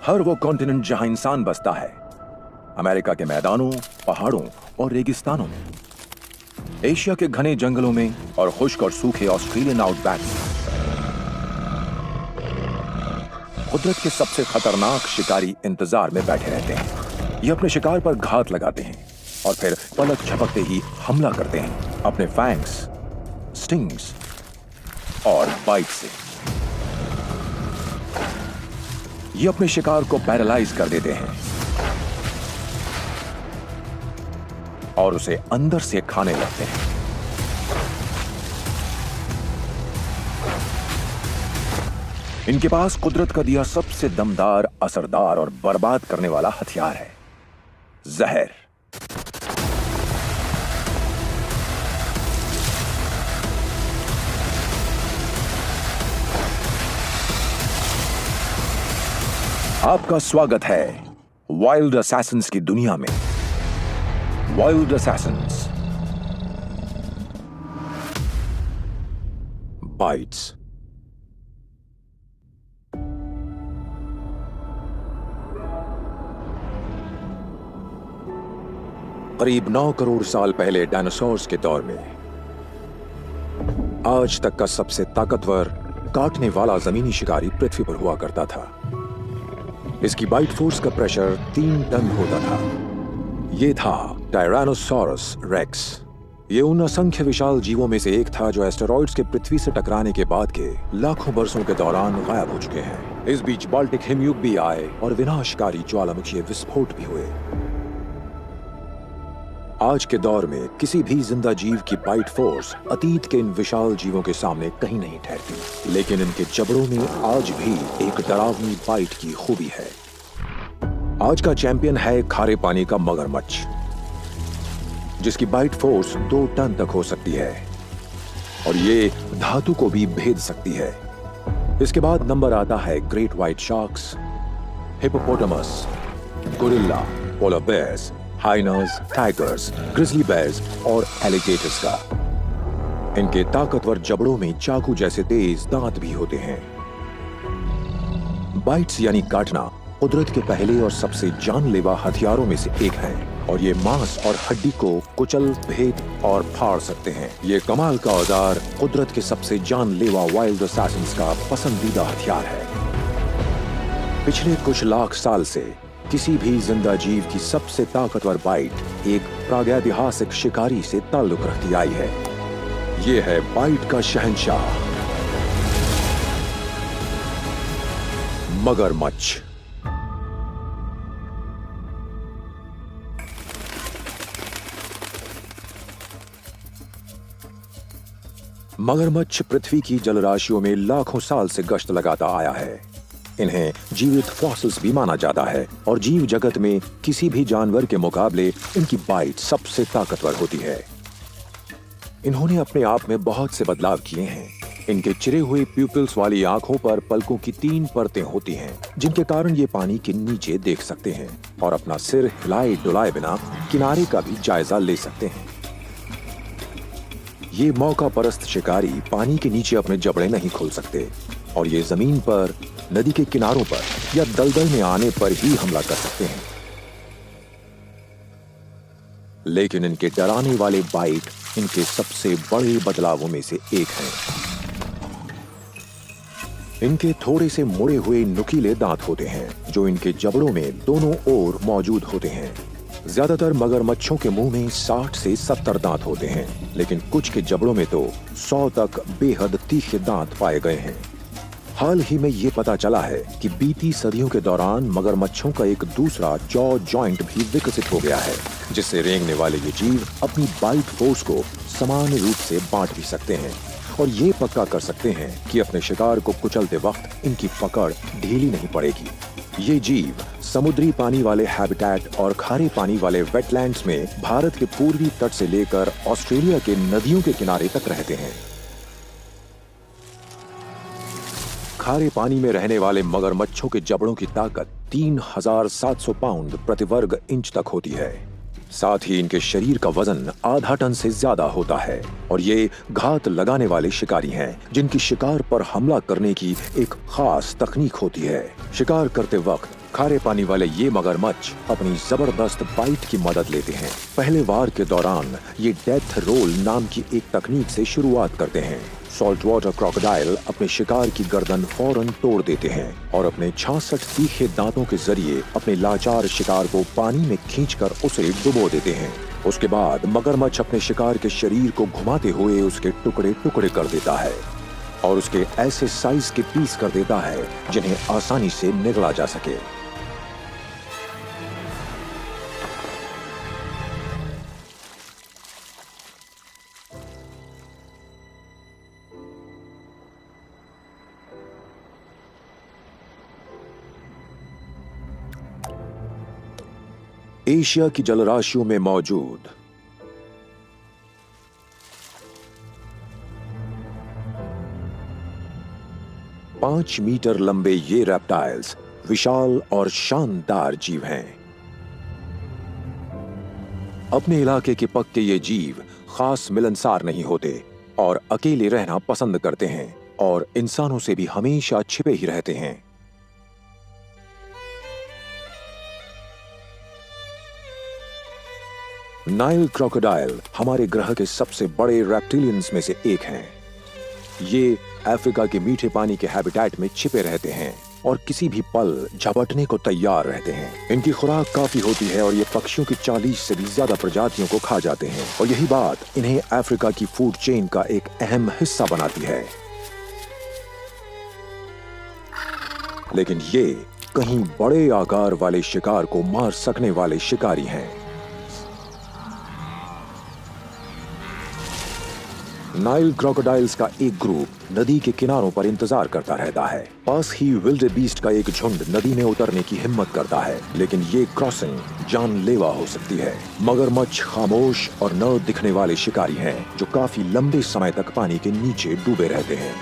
हर वो कॉन्टिनेंट जहां इंसान बसता है, अमेरिका के मैदानों, पहाड़ों और रेगिस्तानों में, एशिया के घने जंगलों में और खुश्क और सूखे ऑस्ट्रेलियन आउटबैक में, कुदरत के सबसे खतरनाक शिकारी इंतजार में बैठे रहते हैं। ये अपने शिकार पर घात लगाते हैं और फिर पलक झपकते ही हमला करते हैं अपने फैंग्स, स्टिंग्स और बाइट से। ये अपने शिकार को पैरालाइज कर देते हैं और उसे अंदर से खाने लगते हैं। इनके पास कुदरत का दिया सबसे दमदार, असरदार और बर्बाद करने वाला हथियार है, जहर। आपका स्वागत है वाइल्ड असैसिन्स की दुनिया में। Wild Assassin's, bytes. करीब 9 करोड़ साल पहले डायनासोर्स के दौर में आज तक का सबसे ताकतवर, काटने वाला जमीनी शिकारी पृथ्वी पर हुआ करता था। इसकी बाइट फोर्स का प्रेशर 3 टन होता था। यह था टायरानोसॉरस रेक्स। ये उन असंख्य विशाल जीवों में से एक था जो एस्टेरॉइड्स के पृथ्वी से टकराने के बाद के लाखों बरसों के दौरान गायब हो चुके हैं। इस बीच बाल्टिक हिमयुग भी आए और विनाशकारी ज्वालामुखीय विस्फोट भी हुए। आज के दौर में किसी भी जिंदा जीव की बाइट फोर्स अतीत के इन विशाल जीवों के सामने कहीं नहीं ठहरती, लेकिन इनके जबड़ों में आज भी एक डरावनी बाइट की खूबी है। आज का चैंपियन है खारे पानी का मगरमच्छ, जिसकी बाइट फोर्स 2 टन तक हो सकती है और ये धातु को भी भेद सकती है। इसके बाद नंबर आता है great white sharks, hippopotamus, gorilla, polar bears, hyenas, tigers, grizzly bears और एलिगेटर्स का। इनके ताकतवर जबड़ों में चाकू जैसे तेज दांत भी होते हैं। बाइट्स यानी काटना कुदरत के पहले और सबसे जानलेवा हथियारों में से एक है और ये मांस और हड्डी को कुचल, भेद और फाड़ सकते हैं। ये कमाल का औजार कुदरत के सबसे जानलेवा वाइल्ड असैसिन्स का पसंदीदा हथियार है। पिछले कुछ लाख साल से किसी भी जिंदा जीव की सबसे ताकतवर बाइट एक प्रागैतिहासिक शिकारी से ताल्लुक रखती आई है। यह है बाइट का शहंशाह, मगरमच्छ। मगरमच्छ पृथ्वी की जलराशियों में लाखों साल से गश्त लगाता आया है। इन्हें जीवित फॉसिल्स भी माना जाता है और जीव जगत में किसी भी जानवर के मुकाबले इनकी बाइट सबसे ताकतवर होती है। इन्होंने अपने आप में बहुत से बदलाव किए हैं। इनके चिरे हुए प्यूपिल्स वाली आंखों पर पलकों की 3 परतें होती हैं, जिनके कारण ये पानी के नीचे देख सकते हैं और अपना सिर हिलाए डुलाए बिना किनारे का भी जायजा ले सकते हैं। ये मौका परस्त शिकारी पानी के नीचे अपने जबड़े नहीं खोल सकते और ये जमीन पर, नदी के किनारों पर या दलदल में आने पर ही हमला कर सकते हैं। लेकिन इनके डराने वाले बाइट इनके सबसे बड़े बदलावों में से एक है। इनके थोड़े से मुड़े हुए नुकीले दांत होते हैं जो इनके जबड़ों में दोनों ओर मौजूद होते हैं। ज्यादातर मगरमच्छों के मुंह में 60 से 70 दांत होते हैं, लेकिन कुछ के जबड़ों में तो 100 तक बेहद तीखे दांत पाए गए हैं। हाल ही में ये पता चला है कि बीती सदियों के दौरान मगरमच्छों का एक दूसरा जॉ जॉइंट भी विकसित हो गया है, जिससे रेंगने वाले ये जीव अपनी बाइट फोर्स को समान रूप से बांट भी सकते हैं और ये पक्का कर सकते हैं कि अपने शिकार को कुचलते वक्त इनकी पकड़ ढीली नहीं पड़ेगी। ये जीव समुद्री पानी वाले हैबिटेट और खारे पानी वाले वेटलैंड्स में भारत के पूर्वी तट से लेकर ऑस्ट्रेलिया के नदियों के किनारे तक रहते हैं। खारे पानी में रहने वाले मगरमच्छों के जबड़ों की ताकत 3700 पाउंड प्रति वर्ग इंच तक होती है। साथ ही इनके शरीर का वजन आधा टन से ज्यादा होता है और ये घात लगाने वाले शिकारी हैं, जिनकी शिकार पर हमला करने की एक खास तकनीक होती है। शिकार करते वक्त खारे पानी वाले ये मगरमच्छ अपनी जबरदस्त बाइट की मदद लेते हैं। पहले वार के दौरान ये डेथ रोल नाम की एक तकनीक से शुरुआत करते हैं। सॉल्ट वाटर क्रोकोडाइल अपने शिकार की गर्दन फौरन तोड़ देते हैं और अपने 66 तीखे दांतों के जरिए अपने लाचार शिकार को पानी में खींचकर उसे डुबो देते हैं। उसके बाद मगरमच्छ अपने शिकार के शरीर को घुमाते हुए उसके टुकड़े टुकड़े कर देता है और उसके ऐसे साइज के पीस कर देता है जिन्हें आसानी से निगला जा सके। एशिया की जलराशियों में मौजूद 5 मीटर लंबे ये रेप्टाइल्स विशाल और शानदार जीव हैं। अपने इलाके के पक्के ये जीव खास मिलनसार नहीं होते और अकेले रहना पसंद करते हैं और इंसानों से भी हमेशा छिपे ही रहते हैं। नाइल क्रोकोडाइल हमारे ग्रह के सबसे बड़े रेप्टिलियंस में से एक हैं। ये अफ्रीका के मीठे पानी के हैबिटेट में छिपे रहते हैं और किसी भी पल झपटने को तैयार रहते हैं। इनकी खुराक काफी होती है और ये पक्षियों की 40 से भी ज्यादा प्रजातियों को खा जाते हैं और यही बात इन्हें अफ्रीका की फूड चेन का एक अहम हिस्सा बनाती है। लेकिन ये कहीं बड़े आकार वाले शिकार को मार सकने वाले शिकारी हैं। नाइल क्रोकोडाइल्स का एक ग्रुप नदी के किनारों पर इंतजार करता रहता है। पास ही विल्डेबीस्ट का एक झुंड नदी में उतरने की हिम्मत करता है, लेकिन ये क्रॉसिंग जानलेवा हो सकती है। मगरमच्छ खामोश और न दिखने वाले शिकारी हैं जो काफी लंबे समय तक पानी के नीचे डूबे रहते हैं।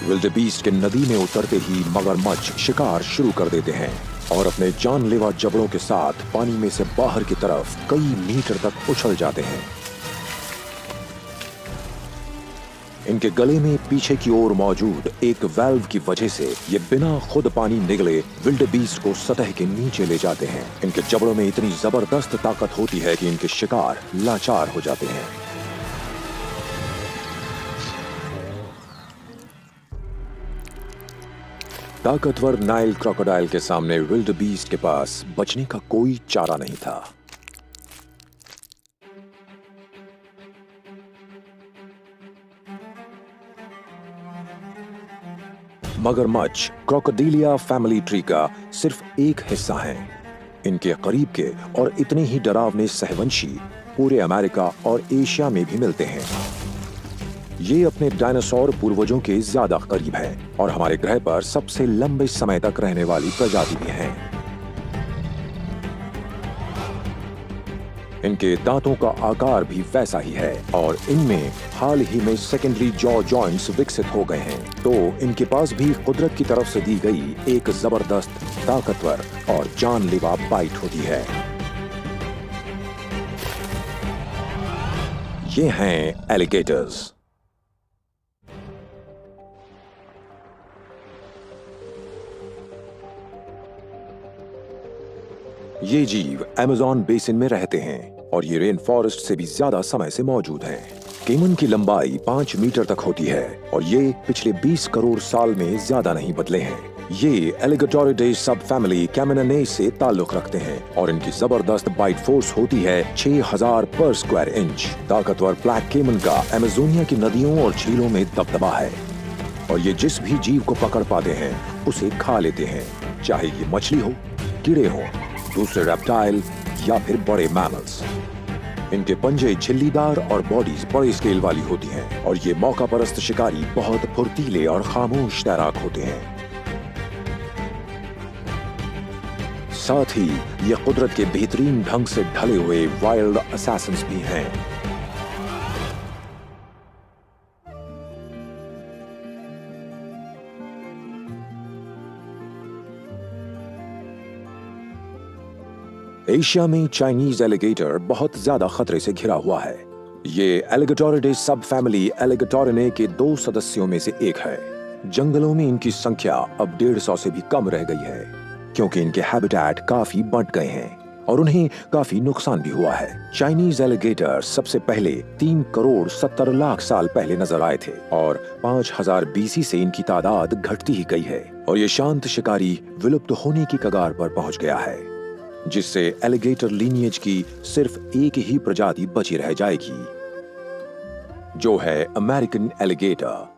विल्डेबीस्ट के नदी में उतरते ही मगरमच्छ शिकार शुरू कर देते हैं और अपने जानलेवा जबड़ों के साथ पानी में से बाहर की तरफ कई मीटर तक उछल जाते हैं। इनके गले में पीछे की ओर मौजूद एक वाल्व की वजह से ये बिना खुद पानी निगले विल्डेबीस्ट को सतह के नीचे ले जाते हैं। इनके जबड़ों में इतनी जबरदस्त ताकत होती है कि इनके शिकार लाचार हो जाते हैं। ताकतवर नाइल क्रोकोडाइल के सामने विल्डेबीस्ट के पास बचने का कोई चारा नहीं था। मगरमच्छ क्रोकोडिलिया फैमिली ट्री का सिर्फ एक हिस्सा हैं। इनके करीब के और इतने ही डरावने सहवंशी पूरे अमेरिका और एशिया में भी मिलते हैं। ये अपने डायनासोर पूर्वजों के ज्यादा करीब हैं और हमारे ग्रह पर सबसे लंबे समय तक रहने वाली प्रजाति भी हैं। इनके दांतों का आकार भी वैसा ही है और इनमें हाल ही में सेकेंडरी जॉ जॉइंट्स विकसित हो गए हैं, तो इनके पास भी कुदरत की तरफ से दी गई एक जबरदस्त, ताकतवर और जानलेवा बाइट होती है। ये हैं एलिगेटर्स। ये जीव अमेज़न बेसिन में रहते हैं और ये रेन फॉरेस्ट से भी ज्यादा समय से मौजूद हैं। केमन की लंबाई 5 मीटर तक होती है और ये पिछले 20 करोड़ साल में ज्यादा नहीं बदले हैं। ये एलिगेटोरिडे सब फैमिली कैमनाने से ताल्लुक रखते हैं और इनकी जबरदस्त बाइट फोर्स होती है 6000 पर स्क्वायर इंच। ताकतवर ब्लैक केमन का अमेजोनिया की नदियों और झीलों में दबदबा है और ये जिस भी जीव को पकड़ पाते हैं उसे खा लेते हैं, चाहे ये मछली हो, कीड़े हो, दूसरे रेप्टाइल या फिर बड़े मैमल्स। इनके पंजे झिल्लीदार और बॉडीज बड़े स्केल वाली होती हैं और ये मौका परस्त शिकारी बहुत फुर्तीले और खामोश तैराक होते हैं। साथ ही ये कुदरत के बेहतरीन ढंग से ढले हुए वाइल्ड असैसिन्स भी हैं। एशिया में चाइनीज एलिगेटर बहुत ज्यादा खतरे से घिरा हुआ है। ये एलिगेटोरिडे सब फैमिली एलिगेटोरिने के 2 सदस्यों में से एक है। जंगलों में इनकी संख्या अब 150 से भी कम रह गई है। क्योंकि इनके हैबिटेट काफी बंट गए हैं और उन्हें काफी नुकसान भी हुआ है। चाइनीज एलिगेटर सबसे पहले 3 करोड़ 70 लाख साल पहले नजर आए थे और 5000 बीसी से इनकी तादाद घटती ही गई है और ये शांत शिकारी विलुप्त होने की कगार पर पहुंच गया है, जिससे एलिगेटर लीनिएज की सिर्फ एक ही प्रजाति बची रह जाएगी, जो है अमेरिकन एलिगेटर।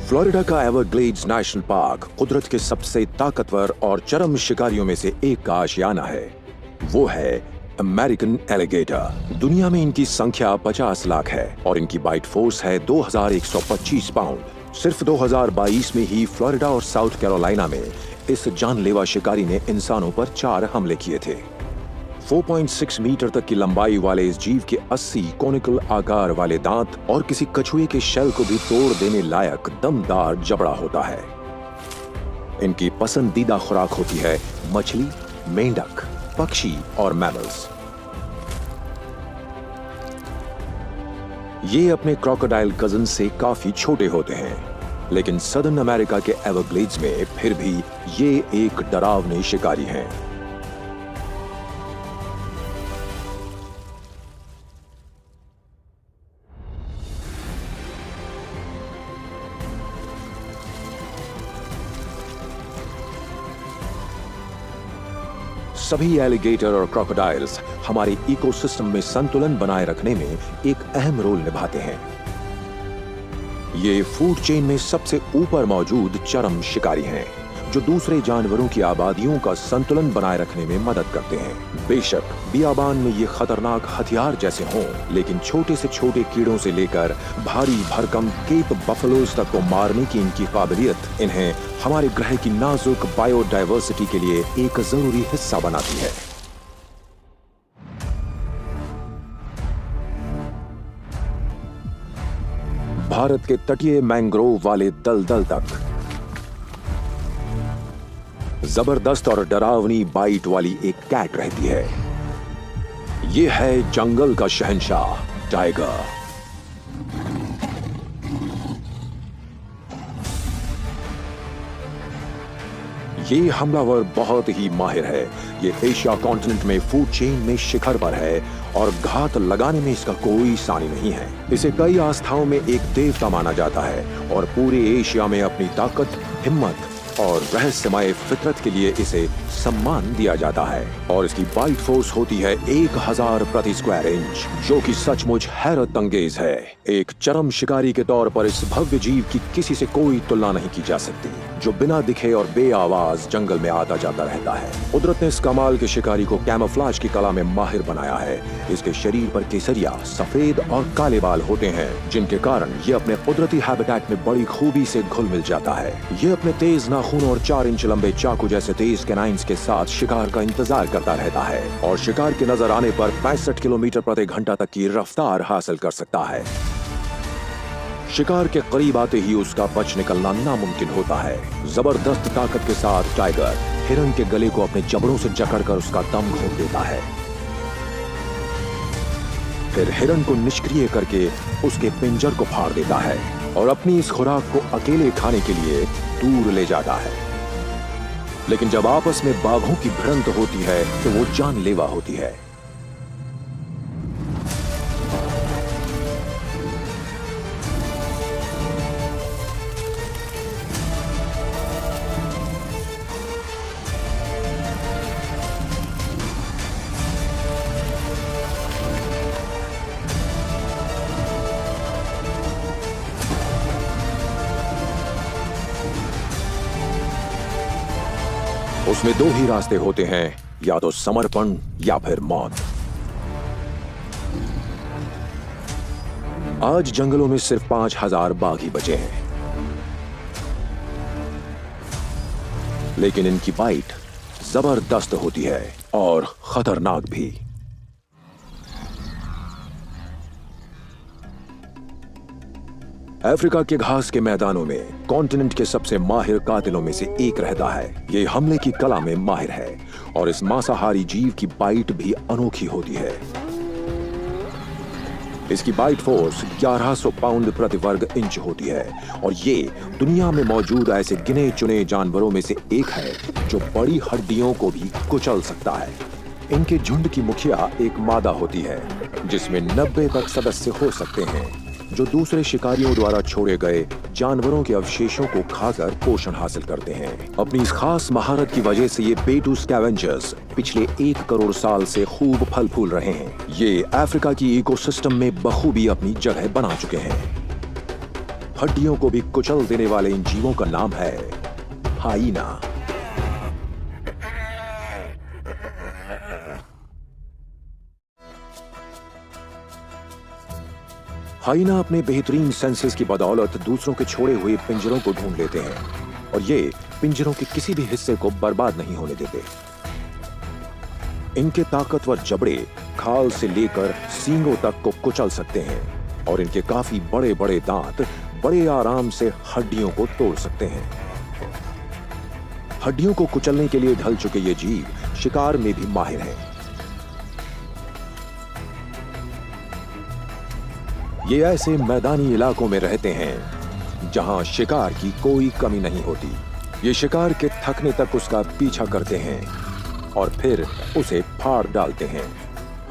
फ्लोरिडा का एवरग्लेड्स नेशनल पार्क कुदरत के सबसे ताकतवर और चरम शिकारियों में से एक का आशियाना है। वो है अमेरिकन एलिगेटर। दुनिया में इनकी संख्या 50 लाख है और इनकी बाइट फोर्स है 2125 पाउंड। सिर्फ 2022 में ही फ्लोरिडा और साउथ कैरोलिना में इस जानलेवा शिकारी ने इंसानों पर 4 हमले किए थे। 4.6 मीटर तक की लंबाई वाले इस जीव के 80 कोनिकल आकार वाले दांत और किसी कछुए के शेल को भी तोड़ देने लायक दमदार जबड़ा होता है। इनकी पसंदीदा खुराक होती है मछली, मेंढक, पक्षी और मैमल्स। ये अपने क्रोकोडाइल कजन से काफी छोटे होते हैं, लेकिन सदर्न अमेरिका के एवरग्लेड्स में फिर भी ये एक डरावने शिकारी हैं। सभी एलिगेटर और क्रोकोडाइल्स हमारे इकोसिस्टम में संतुलन बनाए रखने में एक अहम रोल निभाते हैं। ये फूड चेन में सबसे ऊपर मौजूद चरम शिकारी हैं, जो दूसरे जानवरों की आबादियों का संतुलन बनाए रखने में मदद करते हैं। बेशक बियाबान में ये खतरनाक हथियार जैसे हों, लेकिन छोटे से छोटे कीड़ों से लेकर भारी भरकम केप बफलोज तक को मारने की इनकी काबिलियत इन्हें हमारे ग्रह की नाजुक बायोडायवर्सिटी के लिए एक जरूरी हिस्सा बनाती है। भारत के तटीय मैंग्रोव वाले दलदल तक जबरदस्त और डरावनी बाइट वाली एक कैट रहती है। ये है जंगल का शहंशाह टाइगर। ये हमलावर बहुत ही माहिर है। ये एशिया कॉन्टिनेंट में फूड चेन में शिखर पर है और घात लगाने में इसका कोई सानी नहीं है। इसे कई आस्थाओं में एक देवता माना जाता है और पूरे एशिया में अपनी ताकत, हिम्मत और रहस्यमय फितरत के लिए इसे सम्मान दिया जाता है और इसकी बाइट फोर्स होती है 1000 प्रति स्क्वायर इंच, जो कि सचमुच हैरत अंगेज है। एक चरम शिकारी के तौर पर इस भव्य जीव की किसी से कोई तुलना नहीं की जा सकती, जो बिना दिखे और बेआवाज जंगल में आता जाता रहता है। कुदरत ने इस कमाल के शिकारी को कैमोफ्लेज की कला में माहिर बनाया है। इसके शरीर पर केसरिया, सफेद और काले बाल होते हैं, जिनके कारण ये अपने कुदरती हैबिटेट में बड़ी खूबी से घुल मिल जाता है। ये अपने तेज नाखून और 4 इंच लंबे चाकू जैसे तेज कैनाइन्स के साथ शिकार का इंतजार करता रहता है और शिकार के नजर आने पर 65 किलोमीटर प्रति घंटा तक की रफ्तार हासिल कर सकता है। शिकार के करीब आते ही उसका बच निकलना नामुमकिन होता है। जबरदस्त ताकत के साथ टाइगर हिरन के गले को अपने जबड़ों से जकड़कर उसका दम घोट देता है, फिर हिरन को निष्क्रिय करके उसके पिंजर को फाड़ देता है और अपनी इस खुराक को अकेले खाने के लिए दूर ले जाता है। लेकिन जब आपस में बाघों की भिड़ंत होती है तो वो जानलेवा होती है। उसमें 2 ही रास्ते होते हैं, या तो समर्पण या फिर मौत। आज जंगलों में सिर्फ 5000 बाघ ही बचे हैं, लेकिन इनकी बाइट जबरदस्त होती है और खतरनाक भी। अफ्रीका के घास के मैदानों में कॉन्टिनेंट के सबसे माहिर कातिलों में से एक रहता है। ये हमले की कला में माहिर है और इस मांसाहारी जीव की बाइट भी अनोखी होती है। इसकी बाइट फोर्स 1100 पाउंड प्रति वर्ग इंच होती है और ये दुनिया में मौजूद ऐसे गिने चुने जानवरों में से एक है जो बड़ी हड्डियों को भी कुचल सकता है। इनके झुंड की मुखिया एक मादा होती है जिसमें 90 तक सदस्य हो सकते हैं जो दूसरे शिकारियों द्वारा छोड़े गए जानवरों के अवशेषों को खाकर पोषण हासिल करते हैं। अपनी इस खास महारत की वजह से ये पेटू स्कैवेंजर्स पिछले 1 करोड़ साल से खूब फल फूल रहे हैं। ये अफ्रीका की इकोसिस्टम में बखूबी अपनी जगह बना चुके हैं। हड्डियों को भी कुचल देने वाले इन जीवों का नाम है हाइना। हाइना अपने बेहतरीन सेंसेस की बदौलत दूसरों के छोड़े हुए पिंजरों को ढूंढ लेते हैं और ये पिंजरों के किसी भी हिस्से को बर्बाद नहीं होने देते। इनके ताकतवर जबड़े खाल से लेकर सींगों तक को कुचल सकते हैं और इनके काफी बड़े बड़े दांत बड़े आराम से हड्डियों को तोड़ सकते हैं। हड्डियों को कुचलने के लिए ढल चुके ये जीव शिकार में भी माहिर हैं। ये ऐसे मैदानी इलाकों में रहते हैं जहां शिकार की कोई कमी नहीं होती। ये शिकार के थकने तक उसका पीछा करते हैं और फिर उसे फाड़ डालते हैं।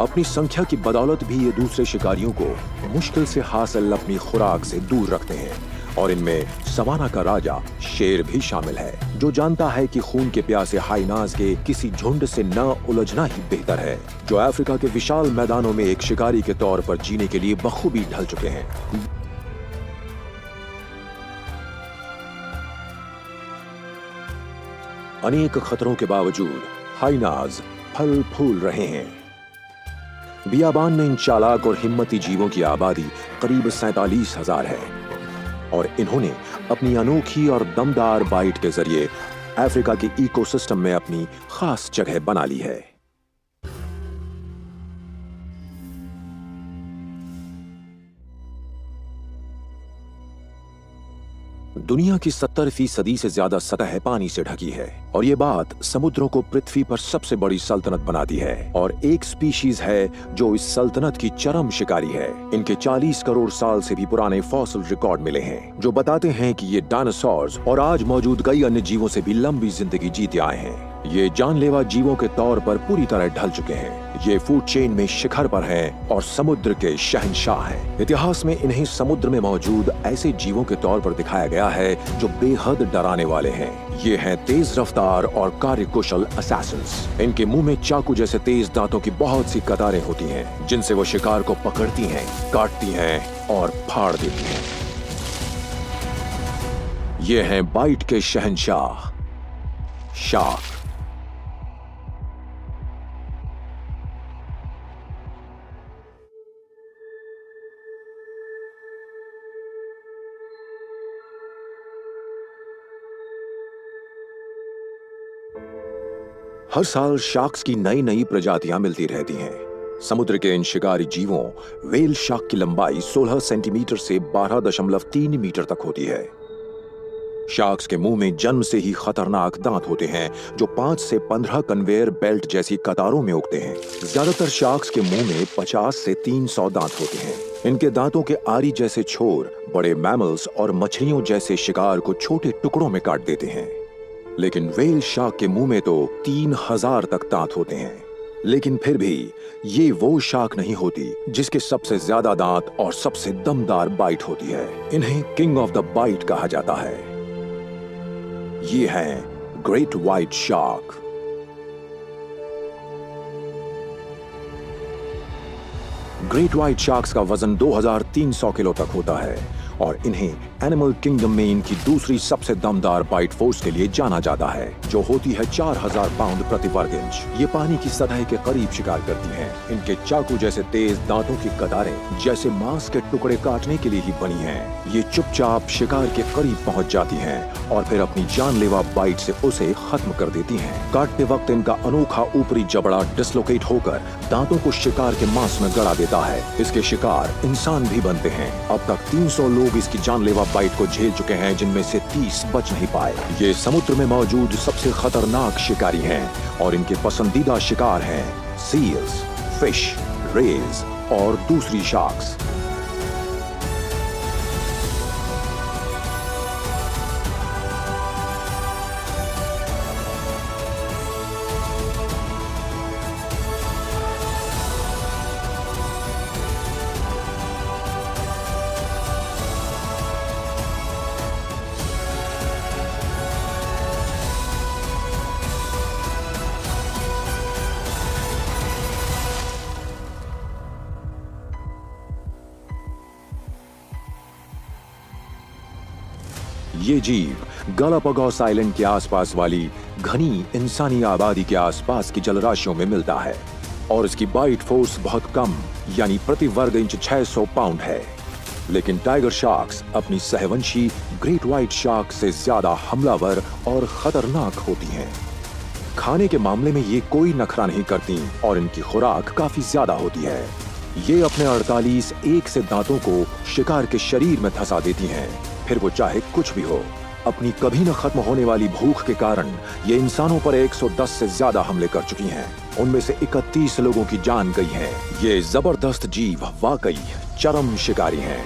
अपनी संख्या की बदौलत भी ये दूसरे शिकारियों को मुश्किल से हासिल अपनी खुराक से दूर रखते हैं और इनमें सवाना का राजा शेर भी शामिल है जो जानता है कि खून के प्यासे हाइनाज के किसी झुंड से न उलझना ही बेहतर है, जो अफ्रीका के विशाल मैदानों में एक शिकारी के तौर पर जीने के लिए बखूबी ढल चुके हैं। अनेक खतरों के बावजूद हाइनाज फल फूल रहे हैं। बियाबान में इन चालाक और हिम्मती जीवों की आबादी करीब 47,000 है और इन्होंने अपनी अनोखी और दमदार बाइट के जरिए अफ्रीका के इकोसिस्टम में अपनी खास जगह बना ली है। दुनिया की 70% से ज्यादा सतह पानी से ढकी है और ये बात समुद्रों को पृथ्वी पर सबसे बड़ी सल्तनत बनाती है। और एक स्पीशीज है जो इस सल्तनत की चरम शिकारी है। इनके 40 करोड़ साल से भी पुराने फॉसिल रिकॉर्ड मिले हैं जो बताते हैं कि ये डायनासोर्स और आज मौजूद कई अन्य जीवों से भी लंबी जिंदगी जीते आए हैं। ये जानलेवा जीवों के तौर पर पूरी तरह ढल चुके हैं। ये फूड चेन में शिखर पर हैं और समुद्र के शहंशाह हैं। इतिहास में इन्हें समुद्र में मौजूद ऐसे जीवों के तौर पर दिखाया गया है जो बेहद डराने वाले हैं। ये हैं तेज रफ्तार और कार्यकुशल असैसिन्स। इनके मुंह में चाकू जैसे तेज दांतों की बहुत सी कतारें होती हैं जिनसे वो शिकार को पकड़ती हैं, काटती हैं और फाड़ देती हैं। ये हैं बाइट के शहंशाह शार्क। हर साल शार्क्स की नई नई प्रजातियां मिलती रहती हैं। समुद्र के इन शिकारी जीवों व्हेल शार्क की लंबाई 16 सेंटीमीटर से 12.3 मीटर तक होती है। शार्क्स के मुंह में जन्म से ही खतरनाक दांत होते हैं जो 5 से 15 कन्वेयर बेल्ट जैसी कतारों में उगते हैं। ज्यादातर शार्क्स के मुंह में 50 से 300 दांत होते हैं। इनके दांतों के आरी जैसे छोर बड़े मैमल्स और मछलियों जैसे शिकार को छोटे टुकड़ों में काट देते हैं। लेकिन व्हेल शार्क के मुंह में तो 3000 तक दांत होते हैं। लेकिन फिर भी ये वो शार्क नहीं होती जिसके सबसे ज्यादा दांत और सबसे दमदार बाइट होती है। इन्हें किंग ऑफ द बाइट कहा जाता है। ये हैं great white shark. Great white sharks का वजन 2300 किलो तक होता है और इन्हें एनिमल किंगडम में इनकी दूसरी सबसे दमदार बाइट फोर्स के लिए जाना जाता है जो होती है 4000 पाउंड प्रति वर्ग इंच। ये पानी की सतह के करीब शिकार करती हैं। इनके चाकू जैसे तेज दांतों की कतारें जैसे मांस के टुकड़े काटने के लिए ही बनी हैं। ये चुपचाप शिकार के करीब पहुंच जाती हैं और फिर अपनी जानलेवा बाइट से उसे खत्म कर देती हैं। काटते वक्त इनका अनोखा ऊपरी जबड़ा डिसलोकेट होकर दांतों को शिकार के मांस में गड़ा देता है। इसके शिकार इंसान भी बनते हैं। अब तक 300 लोग इसकी जानलेवा बाइट को झेल चुके हैं जिनमें से 30 बच नहीं पाए। ये समुद्र में मौजूद सबसे खतरनाक शिकारी हैं और इनके पसंदीदा शिकार हैं सील्स, फिश, रेल्स और दूसरी शार्क्स। ये जीव गालापागोस आइलैंड के आसपास वाली घनी इंसानी आबादी के आसपास की जलराशियों में मिलता है और इसकी बाइट फोर्स बहुत कम यानी प्रति वर्ग इंच 600 पाउंड है। लेकिन टाइगर शार्क्स अपनी सहवंशी ग्रेट व्हाइट शार्क से ज्यादा हमलावर और खतरनाक होती हैं। खाने के मामले में ये कोई नखरा नहीं करती और इनकी खुराक काफी ज्यादा होती है। ये अपने 48 एक से दांतों को शिकार के शरीर में धंसा देती हैं, फिर वो चाहे कुछ भी हो। अपनी कभी न खत्म होने वाली भूख के कारण ये इंसानों पर 110 से ज्यादा हमले कर चुकी हैं। उनमें से 31 लोगों की जान गई है। ये जबरदस्त जीव वाकई चरम शिकारी हैं।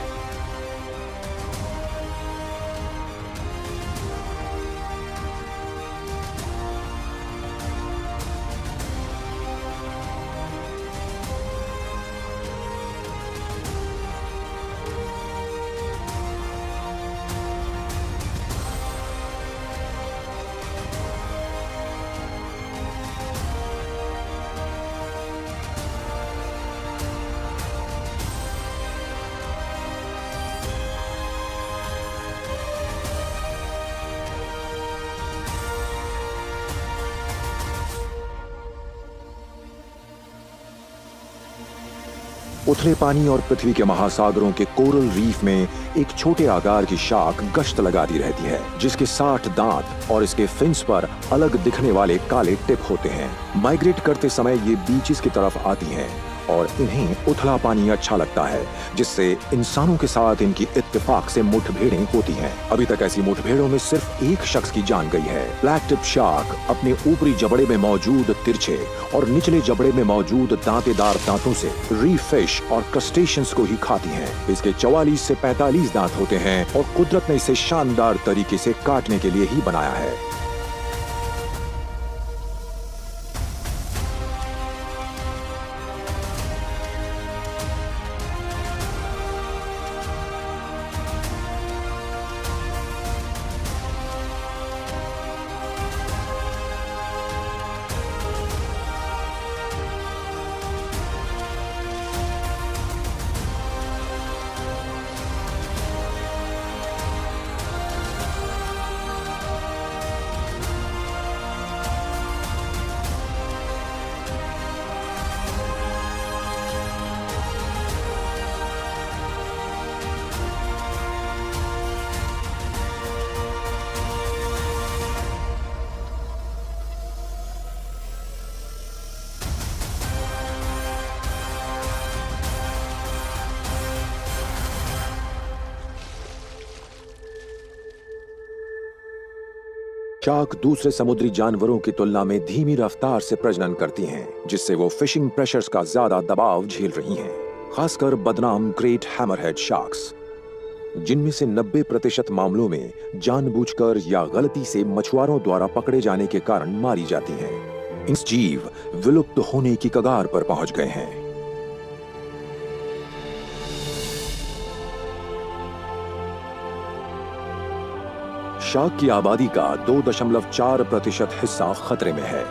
उथले पानी और पृथ्वी के महासागरों के कोरल रीफ में एक छोटे आकार की शार्क गश्त लगाती रहती है, जिसके 60 दांत और इसके फिन्स पर अलग दिखने वाले काले टिप होते हैं। माइग्रेट करते समय ये बीचेस की तरफ आती हैं और इन्हें उथला पानी अच्छा लगता है, जिससे इंसानों के साथ इनकी इत्तेफाक से मुठभेड़ें होती हैं। अभी तक ऐसी मुठभेड़ों में सिर्फ एक शख्स की जान गई है। ब्लैक टिप शार्क अपने ऊपरी जबड़े में मौजूद तिरछे और निचले जबड़े में मौजूद दांतेदार दांतों से रीफ फिश और क्रस्टेशियंस को ही खाती हैं। इसके 44 से 45 दांत होते हैं और कुदरत ने इसे शानदार तरीके से काटने के लिए ही बनाया है। शार्क दूसरे समुद्री जानवरों की तुलना में धीमी रफ्तार से प्रजनन करती हैं, जिससे वो फिशिंग प्रेशर्स का ज्यादा दबाव झेल रही हैं। खासकर बदनाम ग्रेट हैमरहेड शार्क्स, जिनमें से 90% मामलों में जानबूझकर या गलती से मछुआरों द्वारा पकड़े जाने के कारण मारी जाती हैं। इस जीव विलुप्त होने की कगार पर पहुंच गए हैं। शार्क की आबादी का 2.4% हिस्सा खतरे में है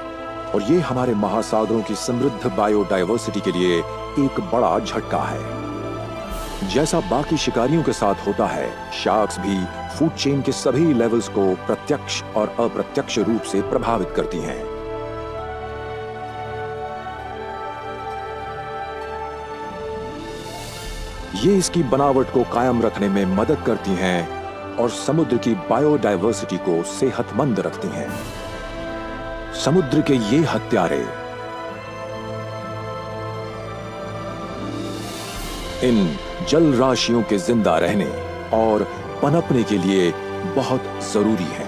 और ये हमारे महासागरों की समृद्ध बायोडायवर्सिटी के लिए एक बड़ा झटका है। जैसा बाकी शिकारियों के साथ होता है, शार्क्स भी फूड चेन के सभी लेवल्स को प्रत्यक्ष और अप्रत्यक्ष रूप से प्रभावित करती हैं। ये इसकी बनावट को कायम रखने में मदद करती हैं और समुद्र की बायोडायवर्सिटी को सेहतमंद रखती हैं। समुद्र के ये हत्यारे इन जल राशियों के जिंदा रहने और पनपने के लिए बहुत जरूरी हैं।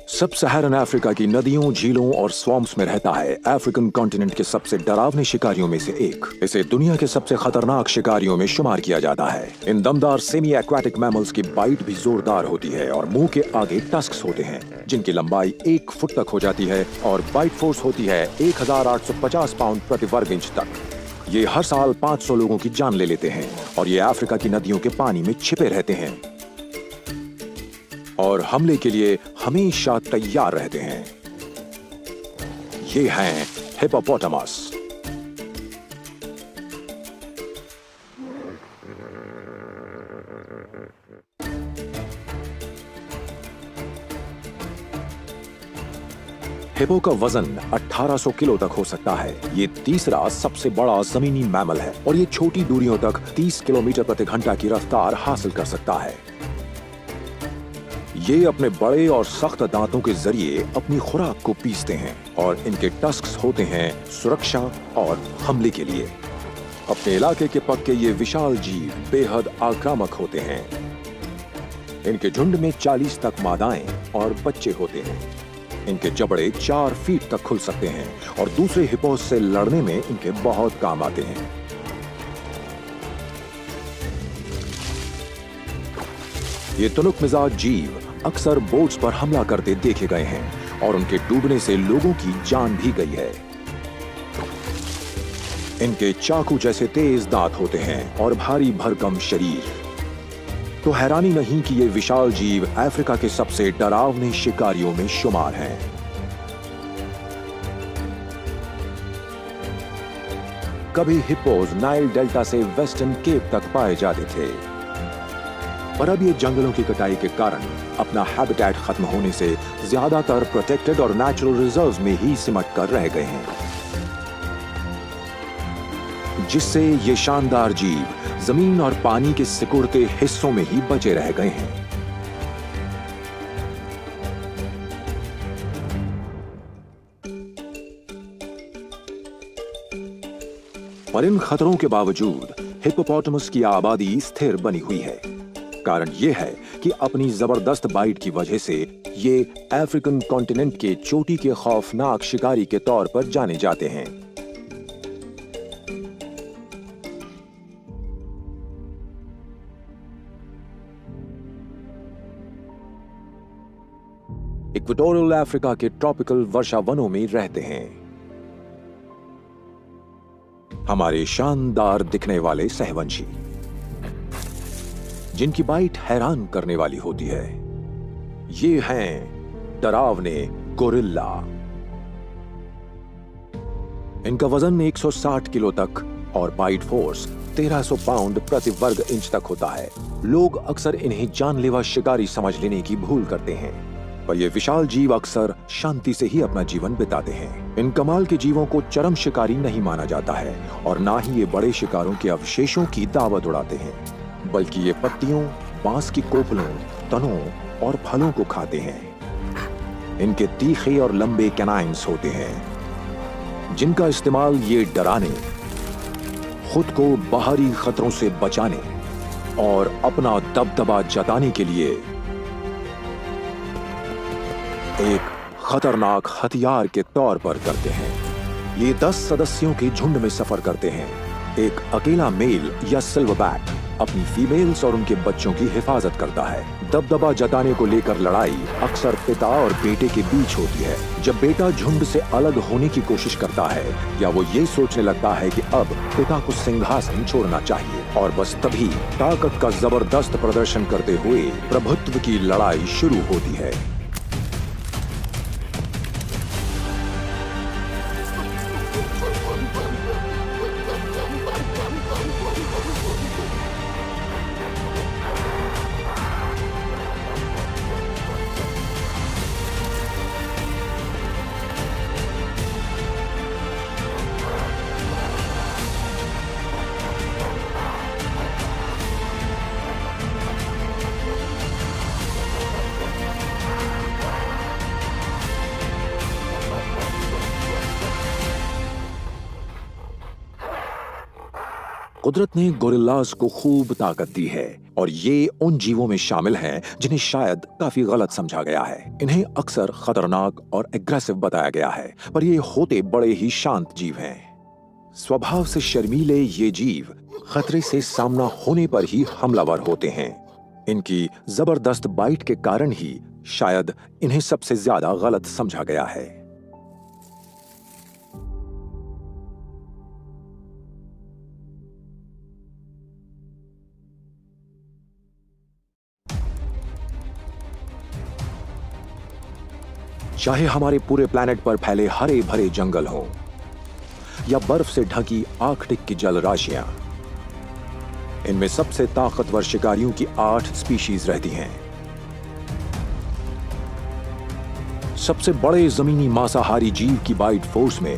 सब सहारन अफ्रीका की नदियों, झीलों और स्वॉम्प्स में रहता है अफ्रीकन कॉन्टिनेंट के सबसे डरावने शिकारियों में से एक। इसे दुनिया के सबसे खतरनाक शिकारियों में शुमार किया जाता है। इन दमदार सेमी एक्वाटिक मैमल्स की बाइट भी जोरदार होती है और मुंह के आगे टस्क्स होते हैं, जिनकी लंबाई 1 फुट तक हो जाती है और बाइट फोर्स होती है 1850 पाउंड प्रति वर्ग इंच तक। ये हर साल 500 लोगों की जान ले लेते हैं और ये अफ्रीका की नदियों के पानी में छिपे रहते हैं। और हमले के लिए हमेशा तैयार रहते हैं। ये हैं हिप्पोपोटामस। हिप्पो का वजन 1800 किलो तक हो सकता है। ये तीसरा सबसे बड़ा जमीनी मैमल है और ये छोटी दूरियों तक 30 किलोमीटर प्रति घंटा की रफ्तार हासिल कर सकता है। ये अपने बड़े और सख्त दांतों के जरिए अपनी खुराक को पीसते हैं और इनके टस्क्स होते हैं सुरक्षा और हमले के लिए। अपने इलाके के पक्के ये विशाल जीव बेहद आक्रामक होते हैं। इनके झुंड में 40 तक मादाएं और बच्चे होते हैं। इनके जबड़े 4 फीट तक खुल सकते हैं और दूसरे हिप्पोस से लड़ने में इनके बहुत काम आते हैं। ये तुनुक मिजाज जीव अक्सर बोट्स पर हमला करते देखे गए हैं और उनके डूबने से लोगों की जान भी गई है। इनके चाकू जैसे तेज दांत होते हैं और भारी भरकम शरीर। तो हैरानी नहीं कि ये विशाल जीव अफ्रीका के सबसे डरावने शिकारियों में शुमार हैं। कभी हिप्पोज नाइल डेल्टा से वेस्टर्न केप तक पाए जाते थे, पर अब ये जंगलों की कटाई के कारण अपना हैबिटेट खत्म होने से ज्यादातर प्रोटेक्टेड और नेचुरल रिजर्व्स में ही सिमट कर रह गए हैं, जिससे ये शानदार जीव जमीन और पानी के सिकुड़ते हिस्सों में ही बचे रह गए हैं। पर इन खतरों के बावजूद हिप्पोपोटामस की आबादी स्थिर बनी हुई है। कारण यह है कि अपनी जबरदस्त बाइट की वजह से ये अफ्रीकन कॉन्टिनेंट के चोटी के खौफनाक शिकारी के तौर पर जाने जाते हैं। इक्वेटोरियल अफ्रीका के ट्रॉपिकल वर्षा वनों में रहते हैं। हमारे शानदार दिखने वाले सहवंशी, जिनकी बाइट हैरान करने वाली होती है, ये हैं डरावने गोरिल्ला। इनका वजन 160 किलो तक और बाइट फोर्स 1300 पाउंड प्रति वर्ग इंच तक होता है। लोग अक्सर इन्हें जानलेवा शिकारी समझ लेने की भूल करते हैं, पर ये विशाल जीव अक्सर शांति से ही अपना जीवन बिताते हैं। इन कमाल के जीवों को चरम शिकारी नहीं माना जाता है और ना ही ये बड़े शिकारों के अवशेषों की दावत उड़ाते हैं, बल्कि ये पत्तियों, बांस की कोपलों, तनों और फलों को खाते हैं। इनके तीखे और लंबे कैनाइन्स होते हैं, जिनका इस्तेमाल ये डराने, खुद को बाहरी खतरों से बचाने और अपना दबदबा जताने के लिए एक खतरनाक हथियार के तौर पर करते हैं। ये 10 सदस्यों के झुंड में सफर करते हैं। एक अकेला मेल या सिल्वरबैक अपनी फीमेल्स और उनके बच्चों की हिफाजत करता है। दबदबा जताने को लेकर लड़ाई अक्सर पिता और बेटे के बीच होती है। जब बेटा झुंड से अलग होने की कोशिश करता है या वो ये सोचने लगता है कि अब पिता को सिंहासन छोड़ना चाहिए, और बस तभी ताकत का जबरदस्त प्रदर्शन करते हुए प्रभुत्व की लड़ाई शुरू होती है। कुदरत ने गोरिल्लास को खूब ताकत दी है और ये उन जीवों में शामिल हैं जिन्हें शायद काफी गलत समझा गया है। इन्हें अक्सर खतरनाक और एग्रेसिव बताया गया है, पर ये होते बड़े ही शांत जीव हैं। स्वभाव से शर्मीले ये जीव खतरे से सामना होने पर ही हमलावर होते हैं। इनकी जबरदस्त बाइट के कारण ही शायद इन्हें सबसे ज्यादा गलत समझा गया है। चाहे हमारे पूरे प्लेनेट पर फैले हरे भरे जंगल हों या बर्फ से ढकी आर्कटिक की जल राशियां, इनमें सबसे ताकतवर शिकारियों की 8 स्पीशीज रहती हैं। सबसे बड़े जमीनी मांसाहारी जीव की बाइट फोर्स में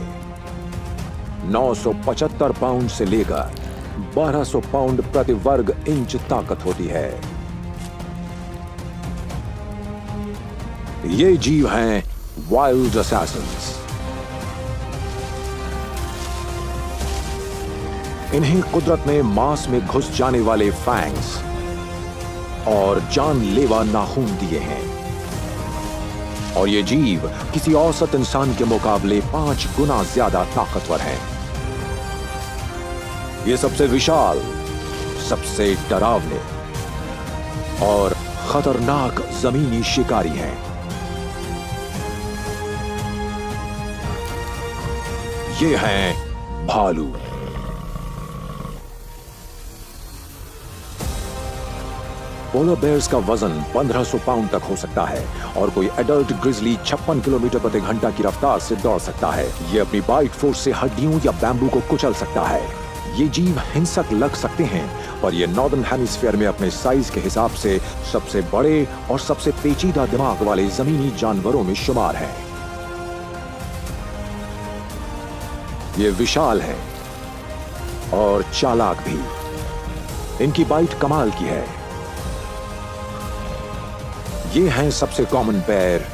975 पाउंड से लेकर 1200 पाउंड प्रति वर्ग इंच ताकत होती है। ये जीव हैं वाइल्ड असैसिन्स। इन्हें कुदरत ने मांस में घुस जाने वाले फैंग्स और जानलेवा नाखून दिए हैं, और ये जीव किसी औसत इंसान के मुकाबले 5 गुना ज्यादा ताकतवर हैं। ये सबसे विशाल, सबसे डरावने और खतरनाक जमीनी शिकारी हैं। ये हैं भालू। पोलर बेयर्स का वजन 1500 पाउंड तक हो सकता है और कोई एडल्ट ग्रिजली 56 किलोमीटर प्रति घंटा की रफ्तार से दौड़ सकता है। ये अपनी बाइट फोर्स से हड्डियों या बैम्बू को कुचल सकता है। ये जीव हिंसक लग सकते हैं, पर ये नॉर्दर्न हेमिस्फीयर में अपने साइज के हिसाब से सबसे बड़े और सबसे पेचीदा दिमाग वाले जमीनी जानवरों में शुमार हैं। ये विशाल है और चालाक भी। इनकी बाइट कमाल की है। ये हैं सबसे common bear,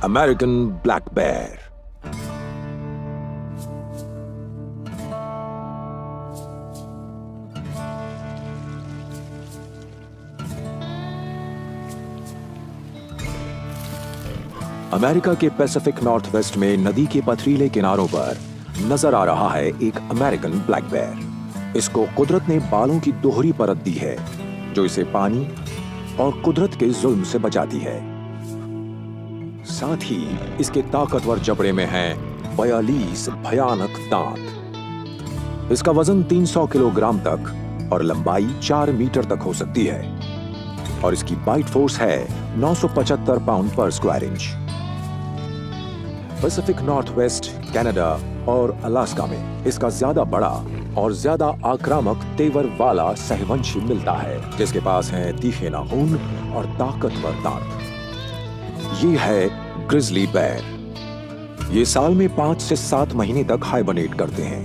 American black bear. America के पैसिफिक नॉर्थ वेस्ट में नदी के पथरीले किनारों पर नजर आ रहा है एक अमेरिकन ब्लैक बेयर। इसको कुदरत ने बालों की दोहरी परत दी है जो इसे पानी और कुदरत के जुल्म से बचाती है। साथ ही इसके ताकतवर जबड़े में हैं 42 भयानक दांत। इसका वजन 300 किलोग्राम तक और लंबाई 4 मीटर तक हो सकती है और इसकी बाइट फोर्स है 975 पाउंड पर square inch. Pacific North waste, Canada और अलास्का में इसका ज्यादा बड़ा और ज्यादा आक्रामक तेवर वाला सहवंशी मिलता है, जिसके पास हैं तीखे नाखून और ताकतवर दांत। ये है ग्रिजली बेयर। ये साल में 5 से 7 महीने तक हाइबरनेट करते हैं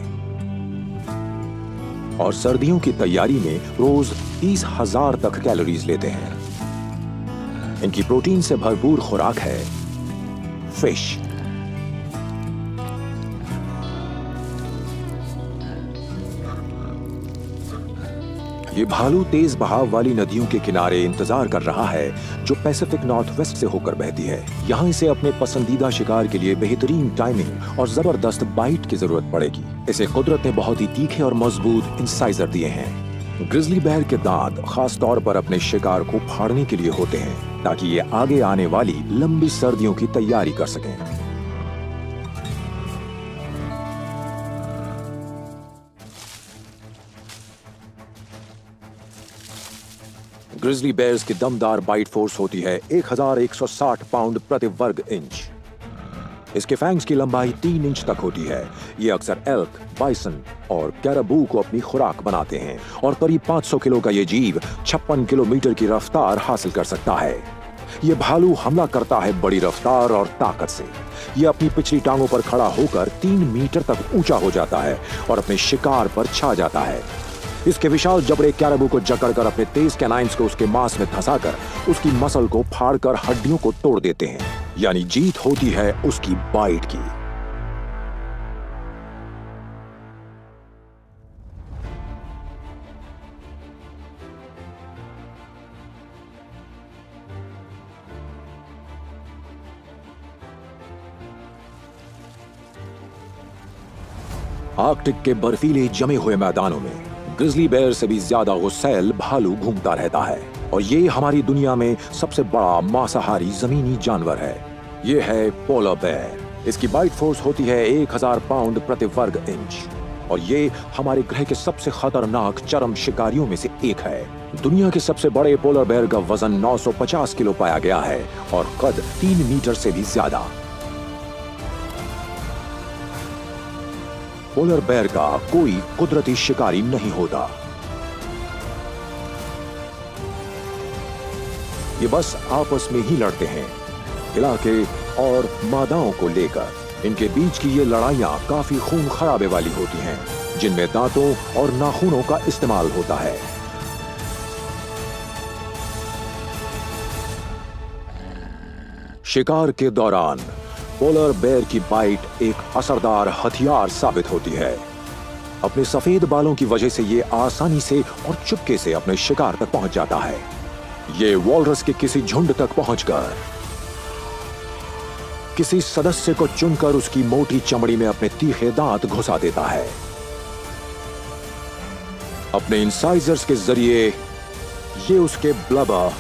और सर्दियों की तैयारी में रोज 30,000 तक कैलोरीज लेते हैं। इनकी प्रोटीन से भरपूर खुराक है फिश। ये भालू तेज बहाव वाली नदियों के किनारे इंतजार कर रहा है जो पैसिफिक नॉर्थ वेस्ट से होकर बहती है। यहाँ इसे अपने पसंदीदा शिकार के लिए बेहतरीन टाइमिंग और जबरदस्त बाइट की जरूरत पड़ेगी। इसे कुदरत ने बहुत ही तीखे और मजबूत इंसाइजर दिए हैं। ग्रिजली बेयर के दांत खास तौर पर अपने शिकार को फाड़ने के लिए होते हैं ताकि ये आगे आने वाली लंबी सर्दियों की तैयारी कर सकें। ग्रिजली बेयर्स की दमदार बाइट फोर्स होती है 1160 पाउंड प्रति वर्ग इंच। इसके फैंग्स की लंबाई 3 इंच तक होती है। ये अक्सर एल्क, बाइसन और कैराबू को अपनी खुराक बनाते हैं और करीब 500 किलो का ये जीव 56 किलोमीटर की रफ्तार हासिल कर सकता है। ये भालू हमला करता है बड़ी रफ्तार और ताकत से। ये अपनी पिछली टांगों पर खड़ा होकर 3 मीटर तक ऊंचा हो जाता है और अपने शिकार पर छा जाता है। इसके विशाल जबड़े कैराबू को जकड़कर अपने तेज कैनाइन्स को उसके मांस में धंसाकर उसकी मसल को फाड़कर हड्डियों को तोड़ देते हैं। यानी जीत होती है उसकी बाइट की। आर्कटिक के बर्फीले जमे हुए मैदानों में ग्रिजली बेयर से भी ज्यादा गुस्सैल भालू घूमता रहता है और ये हमारी दुनिया में सबसे बड़ा मांसाहारी जमीनी जानवर है। ये है पोलर बेयर। इसकी बाइट फोर्स होती है 1000 पाउंड प्रति वर्ग इंच। और ये हमारे ग्रह के सबसे खतरनाक चरम शिकारियों में से एक है। दुनिया के सबसे बड़े पोलर बेयर का वजन 950 किलो पाया गया है और कद 3 मीटर से भी ज्यादा। पोलर बेयर का कोई कुदरती शिकारी नहीं होता, ये बस आपस में ही लड़ते हैं, इलाके और मादाओं को लेकर। इनके बीच की ये लड़ाइयां काफी खून खराबे वाली होती हैं, जिनमें दांतों और नाखूनों का इस्तेमाल होता है। शिकार के दौरान पोलर बेयर की बाइट एक असरदार हथियार साबित होती है। अपने सफेद बालों की वजह से ये आसानी से और चुपके से अपने शिकार तक पहुंच जाता है। ये वॉलरस के किसी झुंड तक पहुंचकर किसी सदस्य को चुनकर उसकी मोटी चमड़ी में अपने तीखे दांत घुसा देता है। अपने इंसाइजर्स के जरिए ये उसके ब्लबर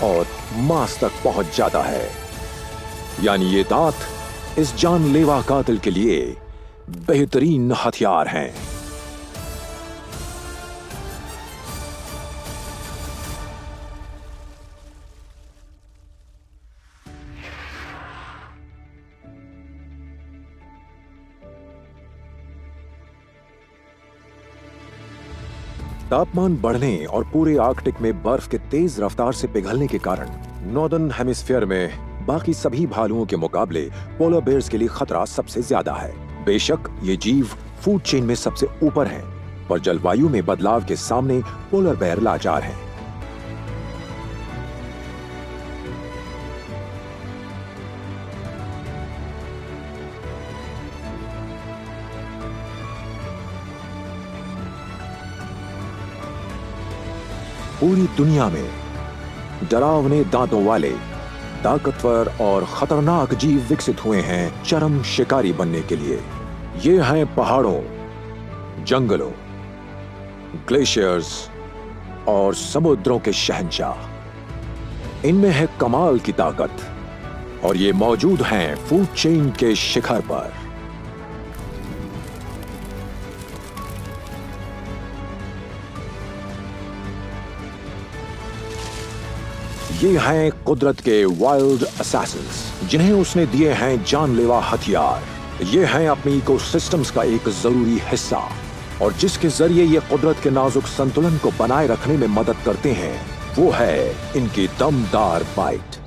और मांस तक पहुंच जाता है। यानी ये दांत इस जानलेवा कातिल के लिए बेहतरीन हथियार हैं। तापमान बढ़ने और पूरे आर्कटिक में बर्फ के तेज रफ्तार से पिघलने के कारण नॉर्दर्न हेमिस्फीयर में बाकी सभी भालुओं के मुकाबले पोलर बेयर्स के लिए खतरा सबसे ज्यादा है। बेशक ये जीव फूड चेन में सबसे ऊपर हैं, पर जलवायु में बदलाव के सामने पोलर बेयर लाचार हैं। पूरी दुनिया में डरावने दांतों वाले ताकतवर और खतरनाक जीव विकसित हुए हैं चरम शिकारी बनने के लिए। ये हैं पहाड़ों, जंगलों, ग्लेशियर्स और समुद्रों के शहंशाह। इनमें है कमाल की ताकत और ये मौजूद हैं फूड चेन के शिखर पर। ये हैं कुदरत के वाइल्ड असैसिन्स, जिन्हें उसने दिए हैं जानलेवा हथियार। ये हैं अपनी इकोसिस्टम्स का एक जरूरी हिस्सा और जिसके जरिए ये कुदरत के नाजुक संतुलन को बनाए रखने में मदद करते हैं, वो है इनकी दमदार बाइट।